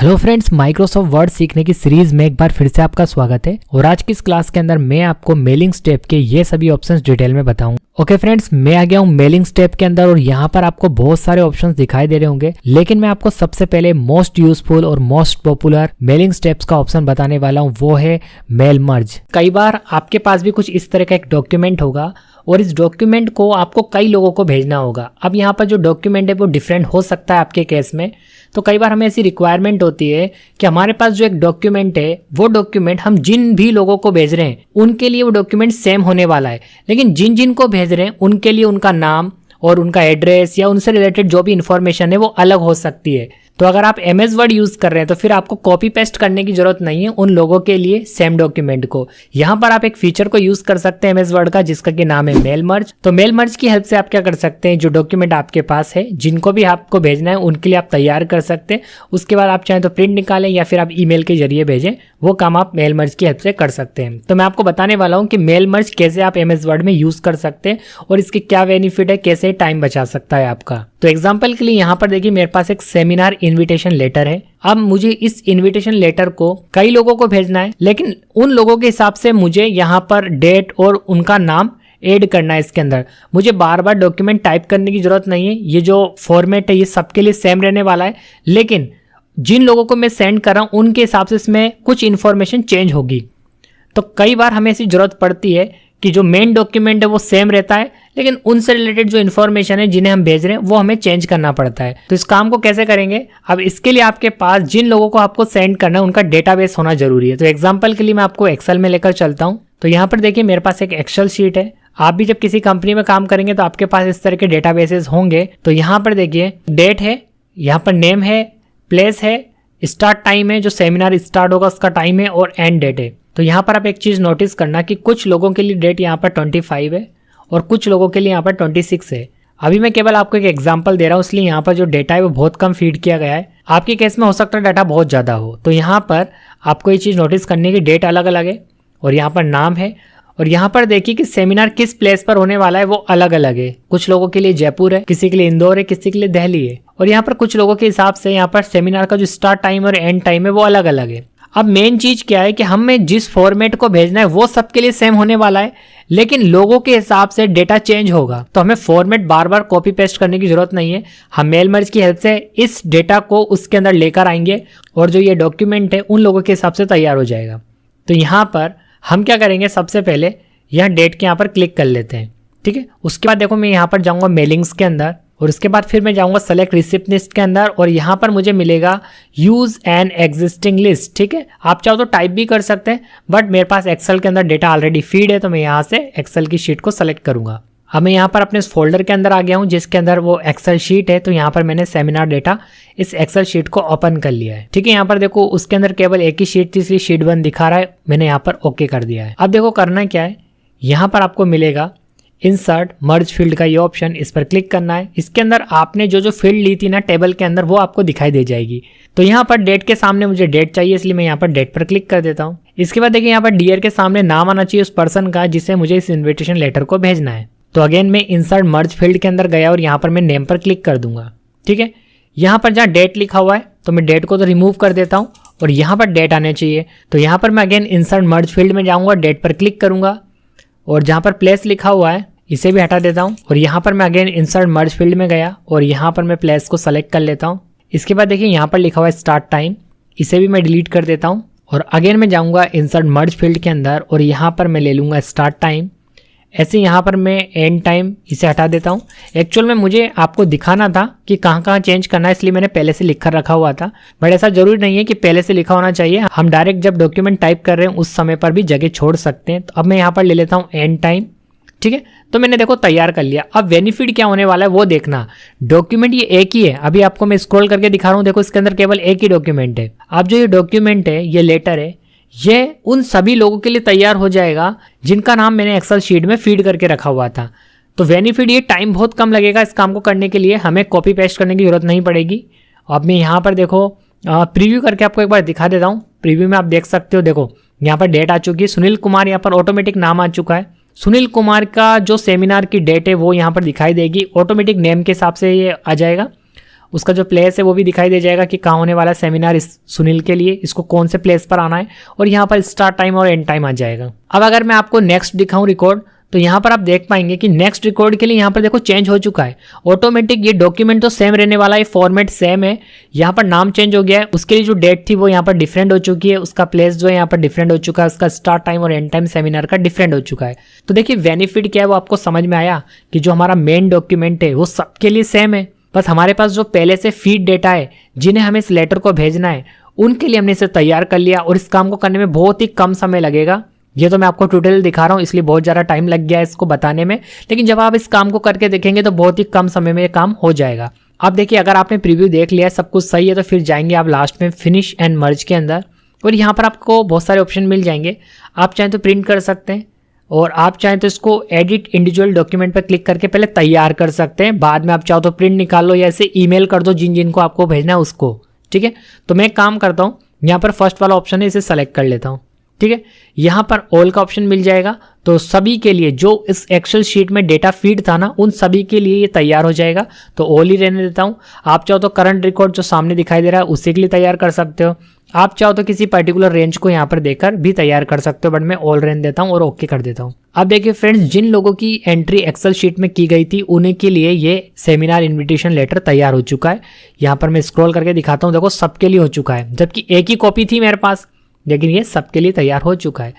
Hello friends, Microsoft word सीखने की series में एक बार फिर से आपका स्वागत है। और आज की इस क्लास के अंदर मैं आपको मेलिंग स्टेप के ये सभी ऑप्शंस डिटेल में बताऊं। ओके फ्रेंड्स, मैं आ गया हूं मेलिंग स्टेप के अंदर और यहाँ पर आपको बहुत सारे ऑप्शंस दिखाई दे रहे होंगे, लेकिन मैं आपको सबसे पहले मोस्ट यूजफुल और मोस्ट पॉपुलर मेलिंग स्टेप्स का ऑप्शन बताने वाला हूँ, वो है मेल मर्ज। कई बार आपके पास भी कुछ इस तरह का एक डॉक्यूमेंट होगा और इस डॉक्यूमेंट को आपको कई लोगों को भेजना होगा। अब यहाँ पर जो डॉक्यूमेंट है वो डिफरेंट हो सकता है आपके केस में, तो कई बार हमें ऐसी रिक्वायरमेंट होती है कि हमारे पास जो एक डॉक्यूमेंट है वो डॉक्यूमेंट हम जिन भी लोगों को भेज रहे हैं उनके लिए वो डॉक्यूमेंट सेम होने वाला है, लेकिन जिन जिन को भेज रहे हैं उनके लिए उनका नाम और उनका एड्रेस या उनसे रिलेटेड जो भी इंफॉर्मेशन है वो अलग हो सकती है। तो अगर आप MS वर्ड यूज कर रहे हैं तो फिर आपको कॉपी पेस्ट करने की जरूरत नहीं है उन लोगों के लिए सेम डॉक्यूमेंट को। यहाँ पर आप एक फीचर को यूज कर सकते हैं MS वर्ड का, जिसका कि नाम है मेल मर्ज। तो मेल मर्ज की हेल्प से आप क्या कर सकते हैं, जो डॉक्यूमेंट आपके पास है जिनको भी आपको भेजना है उनके लिए आप तैयार कर सकते हैं। उसके बाद आप चाहें तो प्रिंट निकालें या फिर आप ईमेल के जरिए भेजें, वो काम आप मेल मर्ज की हेल्प से कर सकते हैं। तो मैं आपको बताने वाला हूँ कि मेल मर्ज कैसे आप MS वर्ड में यूज कर सकते हैं और इसके क्या बेनिफिट है, कैसे टाइम बचा सकता है आपका। तो एग्जाम्पल के लिए यहाँ पर देखिए मेरे पास एक सेमिनार इन्विटेशन लेटर है। अब मुझे इस इन्विटेशन लेटर को कई लोगों को भेजना है, लेकिन उन लोगों के हिसाब से मुझे यहाँ पर डेट और उनका नाम ऐड करना है। इसके अंदर मुझे बार बार डॉक्यूमेंट टाइप करने की जरूरत नहीं है, ये जो फॉर्मेट है ये सबके लिए सेम रहने वाला है, लेकिन जिन लोगों को मैं सेंड कर रहा हूँ उनके हिसाब से इसमें कुछ इन्फॉर्मेशन चेंज होगी। तो कई बार हमें ऐसी जरूरत पड़ती है कि जो मेन डॉक्यूमेंट है वो सेम रहता है, लेकिन उनसे रिलेटेड जो इन्फॉर्मेशन है जिन्हें हम भेज रहे हैं वो हमें चेंज करना पड़ता है। तो इस काम को कैसे करेंगे, अब इसके लिए आपके पास जिन लोगों को आपको सेंड करना है उनका डेटाबेस होना जरूरी है। तो एग्जांपल के लिए मैं आपको एक्सेल में लेकर चलता हूं। तो यहाँ पर देखिए मेरे पास एक एक्सेल शीट है। आप भी जब किसी कंपनी में काम करेंगे तो आपके पास इस तरह के डेटाबेसेस होंगे। तो यहाँ पर देखिए डेट है, यहाँ पर नेम है, प्लेस है, स्टार्ट टाइम है, जो सेमिनार स्टार्ट होगा उसका टाइम है, और एंड डेट है। तो यहाँ पर आप एक चीज नोटिस करना कि कुछ लोगों के लिए डेट यहाँ पर 25 है और कुछ लोगों के लिए यहाँ पर 26 है। अभी मैं केवल आपको एक एग्जांपल दे रहा हूँ, इसलिए यहाँ पर जो डेटा है वो बहुत कम फीड किया गया है। आपके केस में हो सकता है डाटा बहुत ज़्यादा हो। तो यहाँ पर आपको ये चीज़ नोटिस करनी है कि डेट अलग अलग है और यहाँ पर नाम है, और यहाँ पर देखिए कि सेमिनार किस प्लेस पर होने वाला है वो अलग अलग है। कुछ लोगों के लिए जयपुर है, किसी के लिए इंदौर है, किसी के लिए दिल्ली है, और यहाँ पर कुछ लोगों के हिसाब से यहाँ पर सेमिनार का जो स्टार्ट टाइम और एंड टाइम है वो अलग अलग है। अब मेन चीज क्या है कि हमें जिस फॉर्मेट को भेजना है वो सबके लिए सेम होने वाला है, लेकिन लोगों के हिसाब से डेटा चेंज होगा। तो हमें फॉर्मेट बार बार कॉपी पेस्ट करने की जरूरत नहीं है, हम मेल मर्ज की हेल्प से इस डेटा को उसके अंदर लेकर आएंगे और जो ये डॉक्यूमेंट है उन लोगों के हिसाब से तैयार हो जाएगा। तो यहाँ पर हम क्या करेंगे, सबसे पहले यहाँ डेट के यहाँ पर क्लिक कर लेते हैं, ठीक है। उसके बाद देखो मैं यहाँ पर जाऊँगा मेलिंग्स के अंदर और उसके बाद फिर मैं जाऊंगा सेलेक्ट रिसिप्टनिस्ट के अंदर और यहाँ पर मुझे मिलेगा यूज एन एग्जिस्टिंग लिस्ट, ठीक है। आप चाहो तो टाइप भी कर सकते हैं, बट मेरे पास एक्सेल के अंदर डेटा ऑलरेडी फीड है तो मैं यहाँ से एक्सेल की शीट को सेलेक्ट करूंगा। अब मैं यहाँ पर अपने इस फोल्डर के अंदर आ गया हूँ जिसके अंदर वो एक्सेल शीट है। तो यहाँ पर मैंने सेमिनार डेटा इस एक्सेल शीट को ओपन कर लिया है, ठीक है। यहाँ पर देखो उसके अंदर केवल एक ही शीट थी, इसलिए शीट 1 दिखा रहा है, मैंने यहाँ पर ओके कर दिया है। अब देखो करना क्या है, यहाँ पर आपको मिलेगा इंसर्ट मर्ज फील्ड का ये ऑप्शन, इस पर क्लिक करना है। इसके अंदर आपने जो जो फील्ड ली थी ना टेबल के अंदर वो आपको दिखाई दे जाएगी। तो यहाँ पर डेट के सामने मुझे डेट चाहिए, इसलिए मैं यहाँ पर डेट पर क्लिक कर देता हूँ। इसके बाद देखिए यहाँ पर डियर के सामने नाम आना चाहिए उस पर्सन का जिसे मुझे इस इन्विटेशन लेटर को भेजना है। तो अगेन मैं इंसर्ट मर्ज फील्ड के अंदर गया और यहाँ पर मैं नेम पर क्लिक कर दूंगा, ठीक है। यहाँ पर जहाँ डेट लिखा हुआ है तो मैं डेट को तो रिमूव कर देता हूँ और यहाँ पर डेट आने चाहिए। तो यहाँ पर मैं अगेन इंसर्ट मर्ज फील्ड में जाऊँगा, डेट पर क्लिक करूँगा और जहाँ पर प्लेस लिखा हुआ है इसे भी हटा देता हूँ और यहाँ पर मैं अगेन इंसर्ट मर्ज फील्ड में गया और यहाँ पर मैं प्लेस को सेलेक्ट कर लेता हूँ। इसके बाद देखिए यहाँ पर लिखा हुआ है स्टार्ट टाइम, इसे भी मैं डिलीट कर देता हूँ और अगेन मैं जाऊँगा इंसर्ट मर्ज फील्ड के अंदर और यहाँ पर मैं ले लूँगा स्टार्ट टाइम। ऐसे यहाँ पर मैं एंड टाइम इसे हटा देता हूँ। एक्चुअल में मुझे आपको दिखाना था कि कहाँ कहाँ चेंज करना है, इसलिए मैंने पहले से लिख कर रखा हुआ था, बट ऐसा जरूरी नहीं है कि पहले से लिखा होना चाहिए। हम डायरेक्ट जब डॉक्यूमेंट टाइप कर रहे हैं उस समय पर भी जगह छोड़ सकते हैं। तो अब मैं यहाँ पर ले लेता हूँ एंड टाइम, ठीक है। तो मैंने देखो तैयार कर लिया। अब बेनिफिट क्या होने वाला है वो देखना। डॉक्यूमेंट ये एक ही है, अभी आपको मैं स्क्रॉल करके दिखा रहा हूँ, देखो इसके अंदर केवल एक ही डॉक्यूमेंट है। अब जो ये डॉक्यूमेंट है, ये लेटर है, ये उन सभी लोगों के लिए तैयार हो जाएगा जिनका नाम मैंने एक्सेल शीट में फीड करके रखा हुआ था। तो बेनिफिट ये टाइम बहुत कम लगेगा इस काम को करने के लिए, हमें कॉपी पेस्ट करने की जरूरत नहीं पड़ेगी। अब मैं यहाँ पर देखो प्रीव्यू करके आपको एक बार दिखा देता हूँ। प्रीव्यू में आप देख सकते हो, देखो यहाँ पर डेट आ चुकी है, सुनील कुमार यहाँ पर ऑटोमेटिक नाम आ चुका है। सुनील कुमार का जो सेमिनार की डेट है वो यहाँ पर दिखाई देगी, ऑटोमेटिक नेम के हिसाब से ये आ जाएगा। उसका जो प्लेस है वो भी दिखाई दे जाएगा कि कहाँ होने वाला सेमिनार इस सुनील के लिए, इसको कौन से प्लेस पर आना है, और यहाँ पर स्टार्ट टाइम और एंड टाइम आ जाएगा। अब अगर मैं आपको नेक्स्ट दिखाऊं रिकॉर्ड, तो यहाँ पर आप देख पाएंगे कि नेक्स्ट रिकॉर्ड के लिए यहाँ पर देखो चेंज हो चुका है ऑटोमेटिक। ये डॉक्यूमेंट तो सेम रहने वाला है, फॉर्मेट सेम है, यहाँ पर नाम चेंज हो गया है, उसके लिए जो डेट थी वो यहाँ पर डिफरेंट हो चुकी है, उसका प्लेस जो है यहाँ पर डिफरेंट हो चुका है, उसका स्टार्ट टाइम और एंड टाइम सेमिनार का डिफरेंट हो चुका है। तो देखिए बेनिफिट क्या है वो आपको समझ में आया कि जो हमारा मेन डॉक्यूमेंट है वो सबके लिए सेम है, बस हमारे पास जो पहले से फीड डेटा है जिन्हें हमें इस लेटर को भेजना है उनके लिए हमने इसे तैयार कर लिया, और इस काम को करने में बहुत ही कम समय लगेगा। ये तो मैं आपको ट्यूटोरियल दिखा रहा हूँ इसलिए बहुत ज़्यादा टाइम लग गया है इसको बताने में, लेकिन जब आप इस काम को करके देखेंगे तो बहुत ही कम समय में ये काम हो जाएगा। अब देखिए अगर आपने प्रीव्यू देख लिया सब कुछ सही है तो फिर जाएंगे आप लास्ट में फिनिश एंड मर्ज के अंदर, और यहाँ पर आपको बहुत सारे ऑप्शन मिल जाएंगे। आप चाहें तो प्रिंट कर सकते हैं, और आप चाहें तो इसको एडिट इंडिविजुअल डॉक्यूमेंट पर क्लिक करके पहले तैयार कर सकते हैं, बाद में आप चाहो तो प्रिंट निकाल लो या ऐसे ईमेल कर दो जिन जिनको आपको भेजना है उसको। ठीक है, तो मैं एक काम करता हूँ, यहाँ पर फर्स्ट वाला ऑप्शन है इसे सेलेक्ट कर लेता हूँ। ठीक है, यहाँ पर ऑल का ऑप्शन मिल जाएगा, तो सभी के लिए जो इस एक्सेल शीट में डेटा फीड था ना उन सभी के लिए ये तैयार हो जाएगा, तो ऑल ही रहने देता हूँ। आप चाहो तो करंट रिकॉर्ड जो सामने दिखाई दे रहा है उसी के लिए तैयार कर सकते हो, आप चाहो तो किसी पर्टिकुलर रेंज को यहाँ पर देकर भी तैयार कर सकते हो, बट मैं ऑल रहने देता हूँ और ओके कर देता हूँ। अब देखिए फ्रेंड्स, जिन लोगों की एंट्री एक्सेल शीट में की गई थी उन्हीं के लिए ये सेमिनार इन्विटेशन लेटर तैयार हो चुका है। यहाँ पर मैं स्क्रॉल करके दिखाता हूँ, देखो सबके लिए हो चुका है, जबकि एक ही कॉपी थी मेरे पास, लेकिन ये सबके लिए तैयार हो चुका है।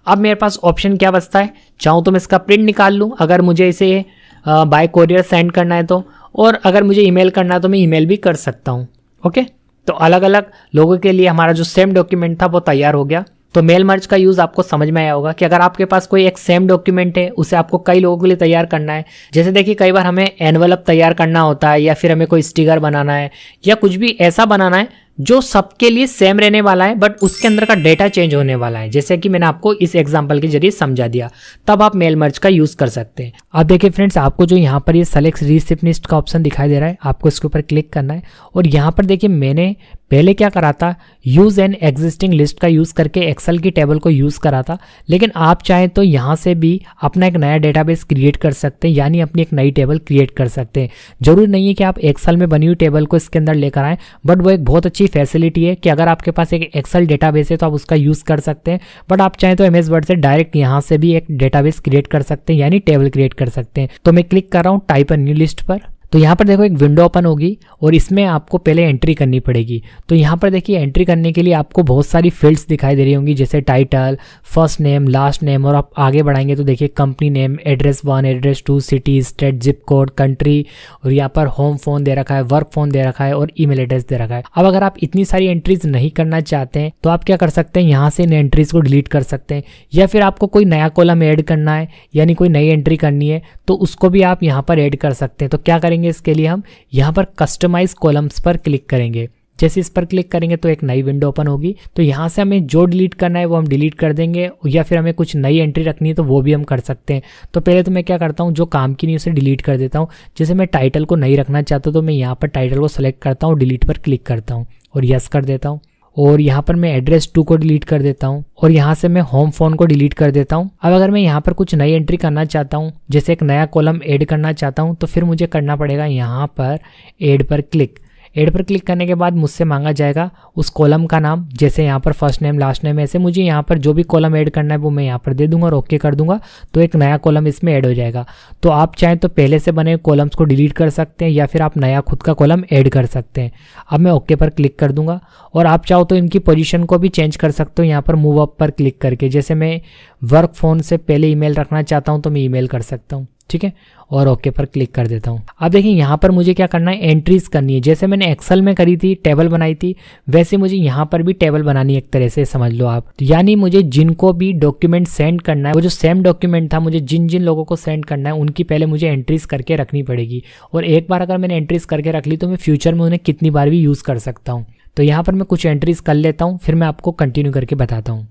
अब मेरे पास ऑप्शन क्या बचता है, चाहूँ तो मैं इसका प्रिंट निकाल लूँ अगर मुझे इसे बाय कोरियर सेंड करना है तो, और अगर मुझे ईमेल करना है तो मैं ईमेल भी कर सकता हूँ। ओके, तो अलग अलग लोगों के लिए हमारा जो सेम डॉक्यूमेंट था वो तैयार हो गया। तो मेल मर्ज का यूज़ आपको समझ में आया होगा कि अगर आपके पास कोई एक सेम डॉक्यूमेंट है उसे आपको कई लोगों के लिए तैयार करना है, जैसे देखिए कई बार हमें एनवलप तैयार करना होता है, या फिर हमें कोई स्टिकर बनाना है, या कुछ भी ऐसा बनाना है जो सबके लिए सेम रहने वाला है बट उसके अंदर का डेटा चेंज होने वाला है, जैसे कि मैंने आपको इस एग्जांपल के जरिए समझा दिया, तब आप मेल मर्ज का यूज़ कर सकते हैं। अब देखिए फ्रेंड्स, आपको जो यहाँ पर ये सेलेक्ट रिसिप्टनिस्ट का ऑप्शन दिखाई दे रहा है, आपको इसके ऊपर क्लिक करना है, और यहाँ पर देखिए मैंने पहले क्या करा था, यूज़ एन एग्जिस्टिंग लिस्ट का यूज़ करके एक्सेल की टेबल को यूज़ करा था, लेकिन आप चाहें तो यहाँ से भी अपना एक नया डेटाबेस क्रिएट कर सकते हैं, यानी अपनी एक नई टेबल क्रिएट कर सकते हैं। जरूरी नहीं है कि आप एक्सेल में बनी हुई टेबल को इसके अंदर लेकर आएँ, बट वो एक बहुत अच्छी फैसिलिटी है कि अगर आपके पास एक एक्सेल डेटाबेस है तो आप उसका यूज़ कर सकते हैं, बट आप चाहें तो एमएस वर्ड से डायरेक्ट यहाँ से भी एक डेटाबेस क्रिएट कर सकते हैं, यानी टेबल क्रिएट कर सकते हैं। तो मैं क्लिक कर रहा हूँ टाइप अ न्यू लिस्ट पर, तो यहाँ पर देखो एक विंडो ओपन होगी और इसमें आपको पहले एंट्री करनी पड़ेगी। तो यहाँ पर देखिए एंट्री करने के लिए आपको बहुत सारी फील्ड्स दिखाई दे रही होंगी, जैसे title, first name, last name, और आप आगे बढ़ाएंगे तो देखिए company name, address 1, address 2, city, state, zip code, country, और यहाँ पर होम फोन दे रखा है, वर्क फोन दे रखा है और ईमेल एड्रेस दे रखा है। अब अगर आप इतनी सारी एंट्रीज नहीं करना चाहते हैं तो आप क्या कर सकते हैं, यहाँ से इन एंट्रीज को डिलीट कर सकते हैं, या फिर आपको कोई नया कॉलम ऐड करना है यानी कोई नई एंट्री करनी है तो उसको भी आप यहाँ पर ऐड कर सकते हैं। तो क्या करेंगे, इसके लिए हम यहाँ पर कस्टमाइज कॉलम्स पर क्लिक करेंगे। जैसे इस पर क्लिक करेंगे तो एक नई विंडो ओपन होगी, तो यहाँ से हमें जो डिलीट करना है वो हम डिलीट कर देंगे, या फिर हमें कुछ नई एंट्री रखनी है तो वो भी हम कर सकते हैं। तो पहले तो मैं क्या करता हूँ, जो काम की नहीं उसे डिलीट कर देता हूँ। जैसे मैं टाइटल को नहीं रखना चाहता तो मैं यहाँ पर टाइटल को सेलेक्ट करता हूँ, डिलीट पर क्लिक करता हूँ और यस कर देता हूँ, और यहाँ पर मैं एड्रेस 2 को डिलीट कर देता हूँ, और यहाँ से मैं होम फोन को डिलीट कर देता हूँ। अब अगर मैं यहाँ पर कुछ नई एंट्री करना चाहता हूँ, जैसे एक नया कॉलम ऐड करना चाहता हूँ, तो फिर मुझे करना पड़ेगा यहाँ पर ऐड पर क्लिक। ऐड पर क्लिक करने के बाद मुझसे मांगा जाएगा उस कॉलम का नाम, जैसे यहाँ पर फर्स्ट नेम, लास्ट नेम, ऐसे मुझे यहाँ पर जो भी कॉलम ऐड करना है वो मैं यहाँ पर दे दूंगा और ओके कर दूंगा, तो एक नया कॉलम इसमें ऐड हो जाएगा। तो आप चाहें तो पहले से बने कॉलम्स को डिलीट कर सकते हैं, या फिर आप नया खुद का कॉलम ऐड कर सकते हैं। अब मैं ओके पर क्लिक कर दूंगा, और आप चाहो तो इनकी पोजीशन को भी चेंज कर सकते हो यहाँ पर मूव अप पर क्लिक करके। जैसे मैं वर्क फोन से पहले ईमेल रखना चाहता हूँ तो मैं ईमेल कर सकता हूँ, ठीक है, और ओके पर क्लिक कर देता हूँ। अब देखिए यहाँ पर मुझे क्या करना है, एंट्रीज करनी है। जैसे मैंने एक्सेल में करी थी, टेबल बनाई थी, वैसे मुझे यहाँ पर भी टेबल बनानी है, एक तरह से समझ लो आप। तो यानी मुझे जिनको भी डॉक्यूमेंट सेंड करना है, वो जो सेम डॉक्यूमेंट था, मुझे जिन जिन लोगों को सेंड करना है उनकी पहले मुझे एंट्रीज करके रखनी पड़ेगी, और एक बार अगर मैंने एंट्रीज करके रख ली तो मैं फ्यूचर में उन्हें कितनी बार भी यूज़ कर सकता हूँ। तो यहाँ पर मैं कुछ एंट्रीज कर लेता हूँ, फिर मैं आपको कंटिन्यू करके बताता हूँ।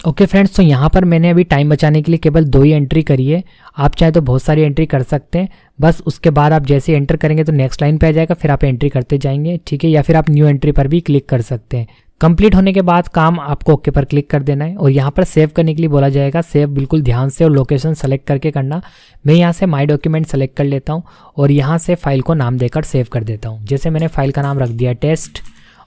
ओके फ्रेंड्स, तो यहाँ पर मैंने अभी टाइम बचाने के लिए केवल 2 ही एंट्री करी है। आप चाहे तो बहुत सारी एंट्री कर सकते हैं, बस उसके बाद आप जैसे एंटर करेंगे तो नेक्स्ट लाइन पे आ जाएगा, फिर आप एंट्री करते जाएंगे, ठीक है। या फिर आप न्यू एंट्री पर भी क्लिक कर सकते हैं। कंप्लीट होने के बाद काम आपको ओके पर क्लिक कर देना है और यहाँ पर सेव करने के लिए बोला जाएगा। सेव बिल्कुल ध्यान से और लोकेशन सेलेक्ट करके करना। मैं यहाँ से माई डॉक्यूमेंट सेलेक्ट कर लेता हूँ और यहाँ से फाइल को नाम देकर सेव कर देता हूँ। जैसे मैंने फाइल का नाम रख दिया टेस्ट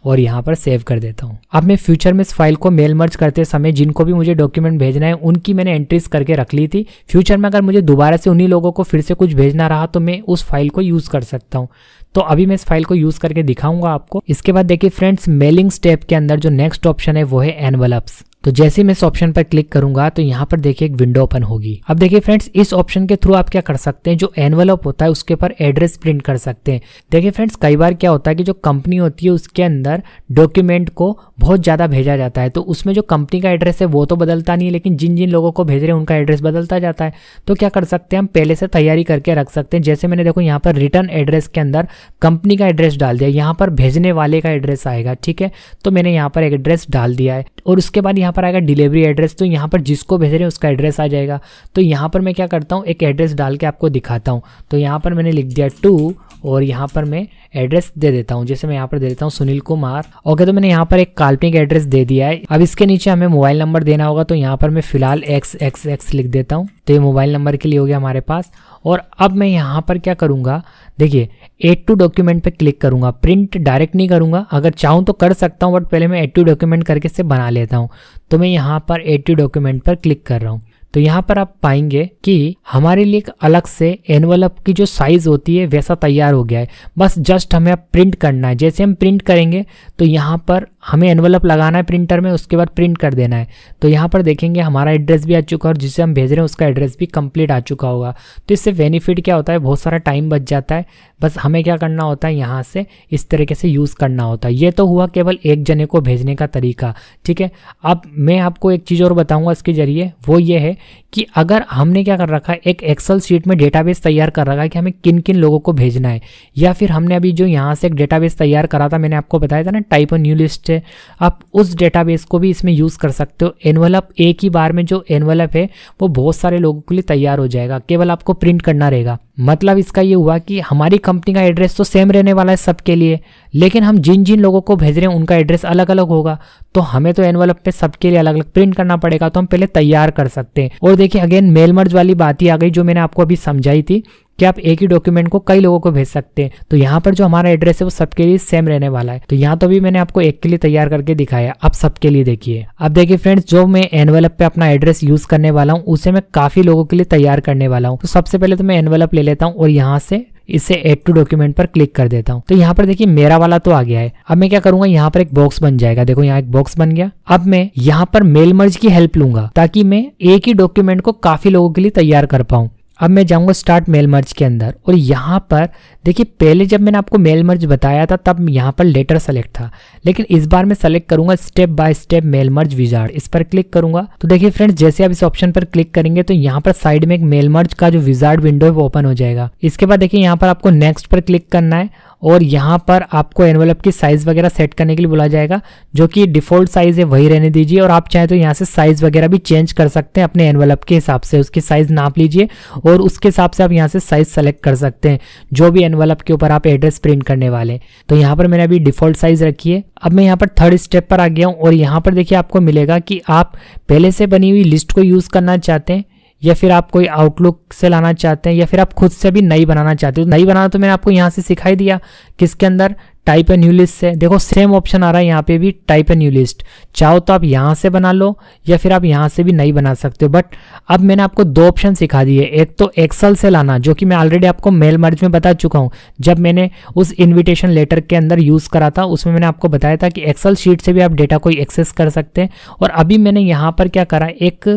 और यहाँ पर सेव कर देता हूँ। अब मैं फ्यूचर में इस फाइल को मेल मर्ज करते समय जिनको भी मुझे डॉक्यूमेंट भेजना है उनकी मैंने एंट्रीज करके रख ली थी। फ्यूचर में अगर मुझे दोबारा से उन्हीं लोगों को फिर से कुछ भेजना रहा तो मैं उस फाइल को यूज़ कर सकता हूँ। तो अभी मैं इस फाइल को यूज़ करके दिखाऊंगा आपको। इसके बाद देखिए फ्रेंड्स, मेलिंग स्टेप के अंदर जो नेक्स्ट ऑप्शन है वो है एनवलप्स। तो जैसे ही मैं इस ऑप्शन पर क्लिक करूंगा तो यहाँ पर देखिए एक विंडो ओपन होगी। अब देखिए फ्रेंड्स, इस ऑप्शन के थ्रू आप क्या कर सकते हैं, जो एनवलप होता है उसके ऊपर एड्रेस प्रिंट कर सकते हैं। देखिए फ्रेंड्स, कई बार क्या होता है कि जो कंपनी होती है उसके अंदर डॉक्यूमेंट को बहुत ज़्यादा भेजा जाता है, तो उसमें जो कंपनी का एड्रेस है वो तो बदलता नहीं है, लेकिन जिन जिन लोगों को भेज रहे हैं उनका एड्रेस बदलता जाता है। तो क्या कर सकते हैं, हम पहले से तैयारी करके रख सकते हैं। जैसे मैंने देखो यहाँ पर रिटर्न एड्रेस के अंदर कंपनी का एड्रेस डाल दिया, यहाँ पर भेजने वाले का एड्रेस आएगा, ठीक है। तो मैंने यहाँ पर एक एड्रेस डाल दिया है और उसके बाद यहाँ पर आएगा डिलीवरी एड्रेस। तो यहाँ पर जिसको भेज रहे हैं उसका एड्रेस आ जाएगा। तो यहाँ पर मैं क्या करता हूँ, एक एड्रेस डाल के आपको दिखाता हूँ। तो यहाँ पर मैंने लिख दिया 2 और यहाँ पर मैं एड्रेस दे देता हूँ। जैसे मैं यहाँ पर दे देता हूँ सुनील कुमार। ओके, तो मैंने यहाँ पर एक काल्पनिक एड्रेस दे दिया है। अब इसके नीचे हमें मोबाइल नंबर देना होगा, तो यहाँ पर मैं फिलहाल XXX लिख देता हूँ। तो ये मोबाइल नंबर के लिए हो गया हमारे पास। और अब मैं यहाँ पर क्या करूँगा, देखिए ऐड टू डॉक्यूमेंट पे क्लिक करूँगा। प्रिंट डायरेक्ट नहीं करूँगा, अगर चाहूँ तो कर सकता हूँ, बट पहले मैं ऐड टू डॉक्यूमेंट करके इसे बना लेता हूँ। तो मैं यहाँ पर ऐड टू डॉक्यूमेंट पर क्लिक कर रहा हूँ। तो यहाँ पर आप पाएंगे कि हमारे लिए एक अलग से एनवलप की जो साइज होती है वैसा तैयार हो गया है। बस जस्ट हमें अब प्रिंट करना है। जैसे हम प्रिंट करेंगे तो यहाँ पर हमें एनवलप लगाना है प्रिंटर में, उसके बाद प्रिंट कर देना है। तो यहाँ पर देखेंगे हमारा एड्रेस भी आ चुका है और जिसे हम भेज रहे हैं उसका एड्रेस भी कंप्लीट आ चुका होगा। तो इससे बेनिफिट क्या होता है, बहुत सारा टाइम बच जाता है। बस हमें क्या करना होता है, यहाँ से इस तरीके से यूज़ करना होता है। ये तो हुआ केवल एक जने को भेजने का तरीका, ठीक है। अब मैं आपको एक चीज़ और बताऊँगा इसके जरिए, वो ये है कि अगर हमने क्या कर रखा है, एक एक्सेल शीट में डेटाबेस तैयार कर रखा है कि हमें किन किन लोगों को भेजना है, या फिर हमने अभी जो यहाँ से एक डेटाबेस तैयार करा था, मैंने आपको बताया था ना टाइप अ न्यू लिस्ट है, आप उस डेटाबेस को भी इसमें यूज़ कर सकते हो। एनवलप एक ही बार में जो एनवलप है वो बहुत सारे लोगों के लिए तैयार हो जाएगा, केवल आपको प्रिंट करना रहेगा। मतलब इसका ये हुआ कि हमारी कंपनी का एड्रेस तो सेम रहने वाला है सबके लिए, लेकिन हम जिन जिन लोगों को भेज रहे हैं उनका एड्रेस अलग अलग होगा। तो हमें तो एनवलप पे सबके लिए अलग अलग प्रिंट करना पड़ेगा, तो हम पहले तैयार कर सकते हैं। और देखिए अगेन मेल मर्ज वाली बात ही आ गई जो मैंने आपको अभी समझाई थी कि आप एक ही डॉक्यूमेंट को कई लोगों को भेज सकते हैं। तो यहाँ पर जो हमारा एड्रेस है वो सबके लिए सेम रहने वाला है। तो यहाँ तो भी मैंने आपको एक के लिए तैयार करके दिखाया, अब सबके लिए देखिए। अब देखिए फ्रेंड्स, जो मैं एनवलप पे अपना एड्रेस यूज करने वाला हूँ उसे मैं काफी लोगों के लिए तैयार करने वाला हूँ। तो सबसे पहले तो मैं एनवलप ले लेता हूँ और यहाँ से इसे ऐड टू डॉक्यूमेंट पर क्लिक कर देता हूँ। तो यहाँ पर देखिए मेरा वाला तो आ गया है। अब मैं क्या करूंगा, यहाँ पर एक बॉक्स बन जाएगा, देखो यहाँ एक बॉक्स बन गया। अब मैं यहाँ पर मेल मर्ज की हेल्प लूंगा ताकि मैं एक ही डॉक्यूमेंट को काफी लोगों के लिए तैयार कर पाऊं। अब मैं जाऊंगा स्टार्ट मेल मर्ज के अंदर और यहाँ पर देखिए पहले जब मैंने आपको मेल मर्ज बताया था तब यहाँ पर लेटर सेलेक्ट था, लेकिन इस बार मैं सेलेक्ट करूंगा step by step mail merge wizard. इस पर क्लिक करूंगा तो देखिए फ्रेंड्स, जैसे आप इस ऑप्शन पर क्लिक करेंगे तो यहाँ पर साइड में एक मेल मर्ज का जो विजार्ड विंडो है वो ओपन हो जाएगा। इसके बाद देखिए यहाँ पर आपको नेक्स्ट पर क्लिक करना है और यहाँ पर आपको एनवलप की साइज वगैरह सेट करने के लिए बोला जाएगा, जो कि डिफॉल्ट साइज है वही रहने दीजिए। और आप चाहे तो यहाँ से साइज वगैरह भी चेंज कर सकते हैं अपने एनवलप के हिसाब से, उसकी साइज नाप लीजिए और उसके हिसाब से आप यहाँ से साइज सेलेक्ट कर सकते हैं जो भी एनवलप के ऊपर आप एड्रेस प्रिंट करने वाले। तो यहाँ पर मैंने अभी डिफॉल्ट साइज रखी है। अब मैं यहाँ पर थर्ड स्टेप पर आ गया हूँ और यहाँ पर देखिए आपको मिलेगा कि आप पहले से बनी हुई लिस्ट को यूज करना चाहते हैं या फिर आप कोई आउटलुक से लाना चाहते हैं या फिर आप खुद से भी नई बनाना चाहते हो। नई बनाना तो मैंने आपको यहाँ से सिखाई दिया, किसके अंदर, टाइप ए न्यू लिस्ट से। देखो सेम ऑप्शन आ रहा है यहाँ पे भी, टाइप ए न्यू लिस्ट। चाहो तो आप यहाँ से बना लो या फिर आप यहाँ से भी नई बना सकते हो। बट अब मैंने आपको दो ऑप्शन सिखा दिए, एक तो एक्सेल से लाना जो कि मैं ऑलरेडी आपको मेल मर्ज में बता चुका हूँ, जब मैंने उस इन्विटेशन लेटर के अंदर यूज़ करा था उसमें मैंने आपको बताया था कि एक्सेल शीट से भी आप डेटा को एक्सेस कर सकते हैं। और अभी मैंने यहाँ पर क्या करा, एक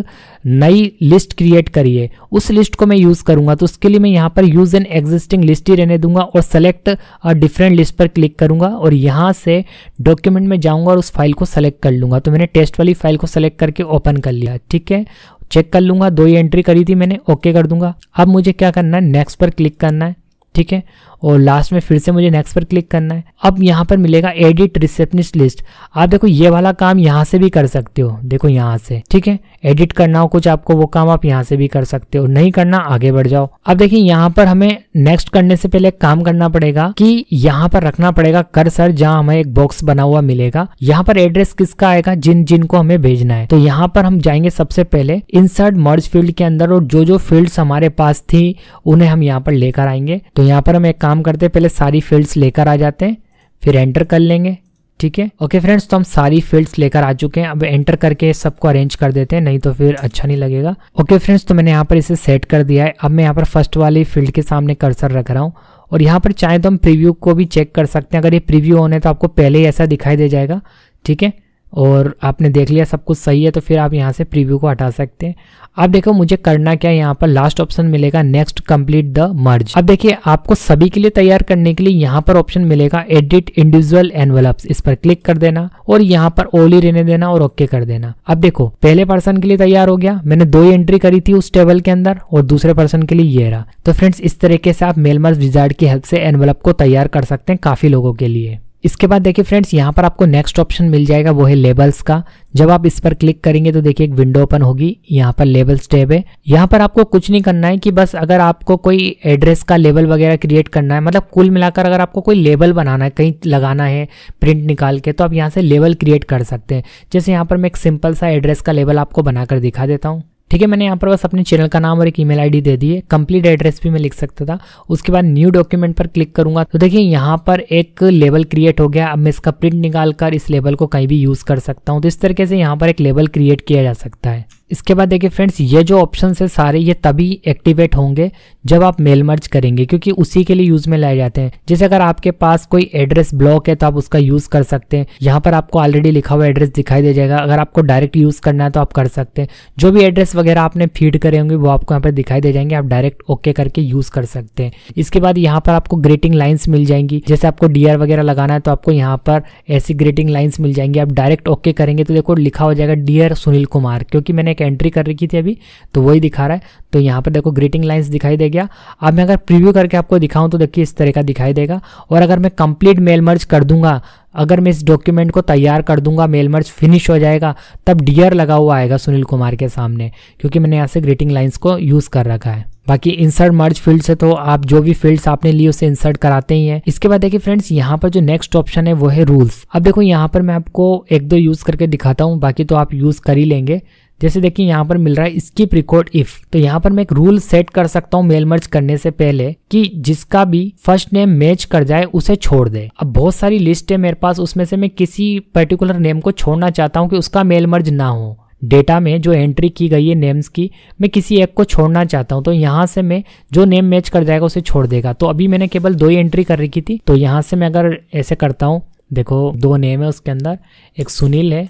नई लिस्ट क्रिएट करी है, उस लिस्ट को मैं यूज़ करूँगा। तो उसके लिए मैं यहाँ पर यूज एन एग्जिस्टिंग लिस्ट ही रहने दूंगा और सेलेक्ट अ डिफरेंट लिस्ट पर क्लिक करूंगा और यहाँ से डॉक्यूमेंट में जाऊंगा और उस फाइल को सेलेक्ट कर लूंगा। तो मैंने टेस्ट वाली फाइल को सेलेक्ट करके ओपन कर लिया, ठीक है। चेक कर लूंगा, 2 ही एंट्री करी थी मैंने, ओके कर दूंगा। अब मुझे क्या करना है, नेक्स्ट पर क्लिक करना है, ठीक है, और लास्ट में फिर से मुझे नेक्स्ट पर क्लिक करना है। अब यहाँ पर मिलेगा एडिट रिसेप्शनिस्ट लिस्ट। आप देखो ये वाला काम यहाँ से भी कर सकते हो, देखो यहाँ से, ठीक है, एडिट करना हो कुछ आपको वो काम आप यहाँ से भी कर सकते हो, नहीं करना आगे बढ़ जाओ। अब देखिए यहाँ पर हमें नेक्स्ट करने से पहले काम करना पड़ेगा कि यहाँ पर रखना पड़ेगा कर्सर, जहाँ हमें एक बॉक्स बना हुआ मिलेगा। यहाँ पर एड्रेस किसका आएगा, जिन जिनको हमें भेजना है। तो यहाँ पर हम जाएंगे सबसे पहले इंसर्ट मर्ज फील्ड के अंदर, और जो जो फील्ड्स हमारे पास थी उन्हें हम यहाँ पर लेकर आएंगे। तो यहाँ पर हम एक काम करते हैं, पहले सारी फील्ड्स लेकर आ जाते हैं, फिर एंटर कर लेंगे, ठीक है। ओके फ्रेंड्स, तो हम सारी फील्ड्स लेकर आ चुके हैं। अब एंटर करके सबको अरेंज कर देते हैं, नहीं तो फिर अच्छा नहीं लगेगा। ओके फ्रेंड्स, तो मैंने यहाँ पर इसे सेट कर दिया है। अब मैं यहाँ पर फर्स्ट वाली फील्ड के सामने कर्सर रख रहा हूँ, और यहाँ पर चाहे तो हम प्रीव्यू को भी चेक कर सकते हैं। अगर ये प्रीव्यू ऑन है तो आपको पहले ही ऐसा दिखाई दे जाएगा, ठीक है, और आपने देख लिया सब कुछ सही है तो फिर आप यहाँ से प्रीव्यू को हटा सकते हैं। अब देखो मुझे करना क्या है, यहाँ पर लास्ट ऑप्शन मिलेगा नेक्स्ट कंप्लीट द मर्ज। अब देखिए आपको सभी के लिए तैयार करने के लिए यहाँ पर ऑप्शन मिलेगा एडिट इंडिविजुअल एनवेलप्स, इस पर क्लिक कर देना और यहाँ पर ऑल ही रहने देना और ओके कर देना। अब देखो पहले पर्सन के लिए तैयार हो गया, मैंने 2 ही एंट्री करी थी उस टेबल के अंदर, और दूसरे पर्सन के लिए ये रहा। तो फ्रेंड्स इस तरीके से आप मेल मर्ज विजार्ड की हेल्प से एनवेलप को तैयार कर सकते हैं काफी लोगों के लिए। इसके बाद देखिए फ्रेंड्स यहाँ पर आपको नेक्स्ट ऑप्शन मिल जाएगा, वो है लेबल्स का। जब आप इस पर क्लिक करेंगे तो देखिए एक विंडो ओपन होगी, यहाँ पर लेबल्स टैब है। यहाँ पर आपको कुछ नहीं करना है कि बस अगर आपको कोई एड्रेस का लेबल वगैरह क्रिएट करना है, मतलब कुल मिलाकर अगर आपको कोई लेबल बनाना है, कहीं लगाना है प्रिंट निकाल के, तो आप यहाँ से लेबल क्रिएट कर सकते हैं। जैसे यहाँ पर मैं एक सिंपल सा एड्रेस का लेबल आपको बनाकर दिखा देता हूँ, ठीक है। मैंने यहाँ पर बस अपने चैनल का नाम और एक ईमेल आईडी दे दी है, कंप्लीट एड्रेस भी मैं लिख सकता था। उसके बाद न्यू डॉक्यूमेंट पर क्लिक करूंगा तो देखिए यहाँ पर एक लेबल क्रिएट हो गया। अब मैं इसका प्रिंट निकाल कर इस लेबल को कहीं भी यूज कर सकता हूँ। तो इस तरीके से यहाँ पर एक लेबल क्रिएट किया जा सकता है। इसके बाद देखिए फ्रेंड्स ये जो ऑप्शन है सारे ये तभी एक्टिवेट होंगे जब आप मेल मर्ज करेंगे, क्योंकि उसी के लिए यूज में लाए जाते हैं। जैसे अगर आपके पास कोई एड्रेस ब्लॉक है तो आप उसका यूज कर सकते हैं। यहाँ पर आपको ऑलरेडी लिखा हुआ एड्रेस दिखाई दे जाएगा। अगर आपको डायरेक्ट यूज करना है तो आप कर सकते हैं। जो भी एड्रेस वगैरह आपने फीड करे होंगे वो आपको यहाँ पर दिखाई दे जाएंगे, आप डायरेक्ट ओके करके यूज कर सकते हैं। इसके बाद यहाँ पर आपको ग्रीटिंग लाइन्स मिल जाएंगी। जैसे आपको डीआर वगैरह लगाना है तो आपको यहाँ पर ऐसी ग्रीटिंग लाइन्स मिल जाएंगी। आप डायरेक्ट ओके करेंगे तो देखो लिखा हो जाएगा डियर सुनील कुमार, क्योंकि मैंने एक एंट्री कर रखी थी अभी तो वही दिखा रहा है। तो यहाँ पर देखो ग्रीटिंग लाइंस दिखाई दे गया। अब मैं अगर प्रीव्यू करके आपको दिखाऊं तो देखिए इस तरह का दिखाई देगा। और अगर मैं कंप्लीट मेल मर्ज कर दूंगा, अगर मैं इस डॉक्यूमेंट को तैयार कर दूंगा, मेल मर्ज फिनिश हो जाएगा, तब डियर लगा हुआ आएगा सुनील कुमार के सामने, क्योंकि मैंने यहाँ से ग्रीटिंग लाइंस को यूज कर रखा है। बाकी इंसर्ट मर्ज फील्ड से तो आप जो भी फील्ड्स आपने ली उसे इंसर्ट कराते ही हैं। इसके बाद देखिए फ्रेंड्स यहाँ पर जो नेक्स्ट ऑप्शन है वो है रूल्स। अब देखो यहाँ पर मैं आपको 1-2 यूज करके दिखाता हूँ, बाकी तो आप यूज कर ही लेंगे। जैसे देखिए यहाँ पर मिल रहा है स्किप रिकॉर्ड इफ, तो यहाँ पर मैं एक रूल सेट कर सकता हूँ मेल मर्ज करने से पहले कि जिसका भी फर्स्ट नेम मैच कर जाए उसे छोड़ दे। अब बहुत सारी लिस्ट है मेरे पास, उसमें से मैं किसी पर्टिकुलर नेम को छोड़ना चाहता हूँ कि उसका मेल मर्ज ना हो। डेटा में जो एंट्री की गई है नेम्स की, मैं किसी एक को छोड़ना चाहता हूँ, तो यहाँ से मैं जो नेम मैच कर जाएगा उसे छोड़ देगा। तो अभी मैंने केवल 2 ही एंट्री कर रखी थी, तो यहाँ से मैं अगर ऐसे करता हूँ, देखो 2 नेम है उसके अंदर, एक सुनील है,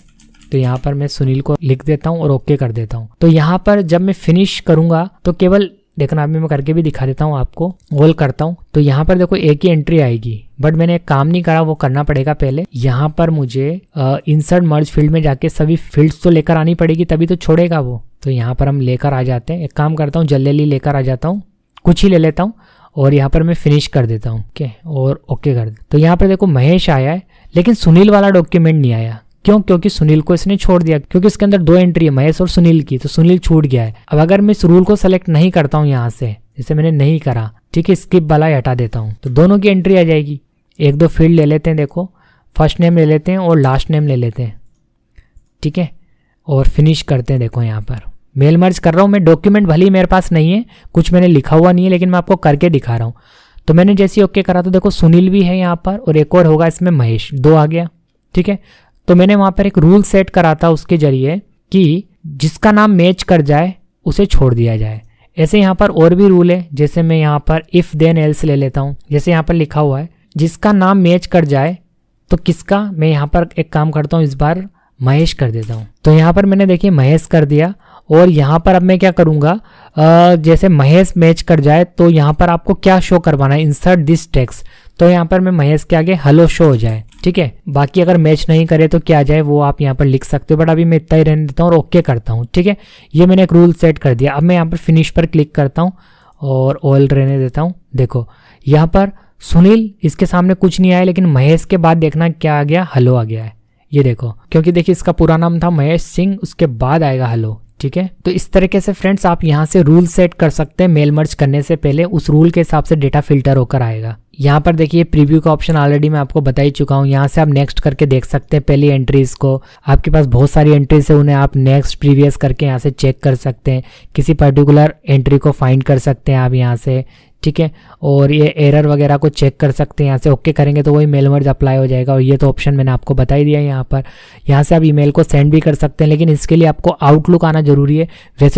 तो यहाँ पर मैं सुनील को लिख देता हूँ और ओके कर देता हूँ। तो यहाँ पर जब मैं फिनिश करूंगा तो केवल देखना, अभी मैं करके भी दिखा देता हूँ आपको, ऑल करता हूँ तो यहाँ पर देखो एक ही एंट्री आएगी, बट मैंने एक काम नहीं करा, वो करना पड़ेगा पहले। यहाँ पर मुझे इंसर्ट मर्ज फील्ड में जाके सभी फील्ड्स तो लेकर आनी पड़ेगी, तभी तो छोड़ेगा वो। तो यहाँ पर हम लेकर आ जाते हैं, एक काम करता हूँ जल्दी लेकर आ जाता हूँ, कुछ ही ले लेता हूँ और यहाँ पर मैं फिनिश कर देता हूँ, ओके, और ओके कर दे। तो यहाँ पर देखो महेश आया है, लेकिन सुनील वाला डॉक्यूमेंट नहीं आया। क्यों? क्योंकि सुनील को इसने छोड़ दिया, क्योंकि इसके अंदर 2 एंट्री है महेश और सुनील की, तो सुनील छूट गया है। अब अगर मैं इस रूल को सेलेक्ट नहीं करता हूँ यहाँ से, जैसे मैंने नहीं करा, ठीक है, स्किप वाला हटा देता हूँ, तो दोनों की एंट्री आ जाएगी। 1-2 फील्ड ले लेते हैं, देखो फर्स्ट नेम ले लेते हैं और लास्ट नेम ले लेते हैं, ठीक है, और फिनिश करते हैं। देखो यहाँ पर मेल मर्ज कर रहा हूँ मैं, डॉक्यूमेंट भले ही मेरे पास नहीं है, कुछ मैंने लिखा हुआ नहीं है, लेकिन मैं आपको करके दिखा रहा हूँ। तो मैंने जैसे ओके करा तो देखो सुनील भी है यहाँ पर और एक और होगा इसमें महेश, 2 आ गया, ठीक है। तो मैंने वहाँ पर एक रूल सेट करा था उसके जरिए कि जिसका नाम मैच कर जाए उसे छोड़ दिया जाए। ऐसे यहाँ पर और भी रूल है, जैसे मैं यहाँ पर इफ देन एल्स ले लेता हूँ। जैसे यहाँ पर लिखा हुआ है जिसका नाम मैच कर जाए, तो किसका, मैं यहाँ पर एक काम करता हूँ, इस बार महेश कर देता हूँ। तो यहाँ पर मैंने देखिए महेश कर दिया, और यहाँ पर अब मैं क्या करूँगा, जैसे महेश मैच कर जाए तो यहाँ पर आपको क्या शो करवाना है, इंसर्ट दिस टेक्स्ट, तो यहाँ पर मैं महेश के आगे हेलो शो हो जाए, ठीक है। बाकी अगर मैच नहीं करे तो क्या जाए वो आप यहाँ पर लिख सकते हो, बट अभी मैं इतना ही रहने देता हूँ और ओके करता हूँ, ठीक है। ये मैंने एक रूल सेट कर दिया। अब मैं यहाँ पर फिनिश पर क्लिक करता हूँ और ऑल रहने देता हूँ। देखो यहाँ पर सुनील इसके सामने कुछ नहीं आया, लेकिन महेश के बाद देखना क्या आ गया, हेलो आ गया है। ये देखो, क्योंकि देखिए इसका पूरा नाम था महेश सिंह, उसके बाद आएगा हेलो। ठीक है, तो इस तरीके से फ्रेंड्स आप यहाँ से रूल सेट कर सकते हैं। मेल मर्ज करने से पहले उस रूल के हिसाब से डेटा फिल्टर होकर आएगा। यहाँ पर देखिए प्रीव्यू का ऑप्शन ऑलरेडी मैं आपको बता ही चुका हूँ। यहाँ से आप नेक्स्ट करके देख सकते हैं पहली एंट्रीज को। आपके पास बहुत सारी एंट्रीज है, उन्हें आप नेक्स्ट प्रीवियस करके यहाँ से चेक कर सकते हैं। किसी पर्टिकुलर एंट्री को फाइंड कर सकते हैं आप यहाँ से। ठीक है, और ये एरर वगैरह को चेक कर सकते हैं। यहाँ से ओके करेंगे तो वही मेल मर्ज अप्लाई हो जाएगा। और ये तो ऑप्शन मैंने आपको बता ही दिया है यहाँ पर। यहाँ से आप ईमेल को सेंड भी कर सकते हैं, लेकिन इसके लिए आपको आउटलुक आना जरूरी है। वैसे